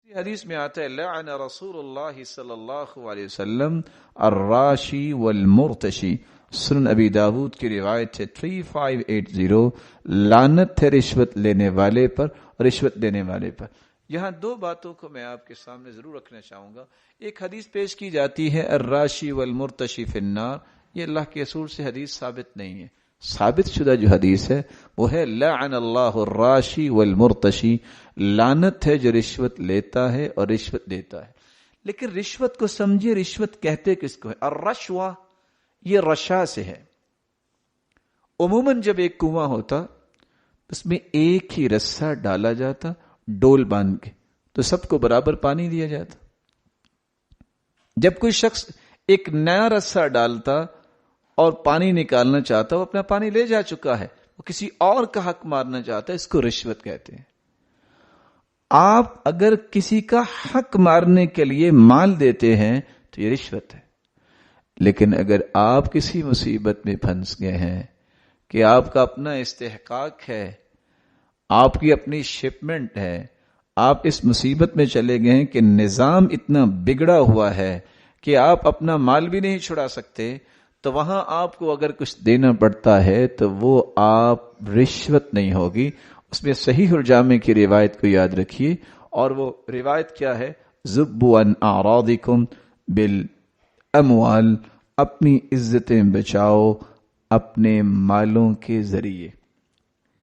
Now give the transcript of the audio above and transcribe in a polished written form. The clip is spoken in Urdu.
حدیث میں آتا ہے لعن رسول اللہ صلی اللہ علیہ وسلم الراشی والمرتشی. سنن ابی داود کی روایت ہے 3580. لعنت ہے رشوت لینے والے پر، رشوت دینے والے پر. یہاں دو باتوں کو میں آپ کے سامنے ضرور رکھنا چاہوں گا. ایک حدیث پیش کی جاتی ہے الراشی والمرتشی فی النار. یہ اللہ کے رسول سے حدیث ثابت نہیں ہے. ثابت شدہ جو حدیث ہے وہ ہے لعن اللہ الراشی والمرتشی. لعنت ہے جو رشوت لیتا ہے اور رشوت دیتا ہے. لیکن رشوت کو سمجھے، رشوت کہتے کس کو ہے؟ الرشوہ یہ رشا سے ہے. عموماً جب ایک کنواں ہوتا اس میں ایک ہی رسہ ڈالا جاتا ڈول باندھ کے، تو سب کو برابر پانی دیا جاتا. جب کوئی شخص ایک نیا رسہ ڈالتا اور پانی نکالنا چاہتا، وہ اپنا پانی لے جا چکا ہے، وہ کسی اور کا حق مارنا چاہتا ہے، اس کو رشوت کہتے ہیں. آپ اگر کسی کا حق مارنے کے لیے مال دیتے ہیں تو یہ رشوت ہے. لیکن اگر آپ کسی مصیبت میں پھنس گئے ہیں کہ آپ کا اپنا استحقاق ہے، آپ کی اپنی شپمنٹ ہے، آپ اس مصیبت میں چلے گئے ہیں کہ نظام اتنا بگڑا ہوا ہے کہ آپ اپنا مال بھی نہیں چھڑا سکتے، تو وہاں آپ کو اگر کچھ دینا پڑتا ہے تو وہ آپ رشوت نہیں ہوگی. اس میں صحیح الجامع کی روایت کو یاد رکھیے، اور وہ روایت کیا ہے؟ ذبوا عن اعراضکم بالاموال. اپنی عزتیں بچاؤ اپنے مالوں کے ذریعے.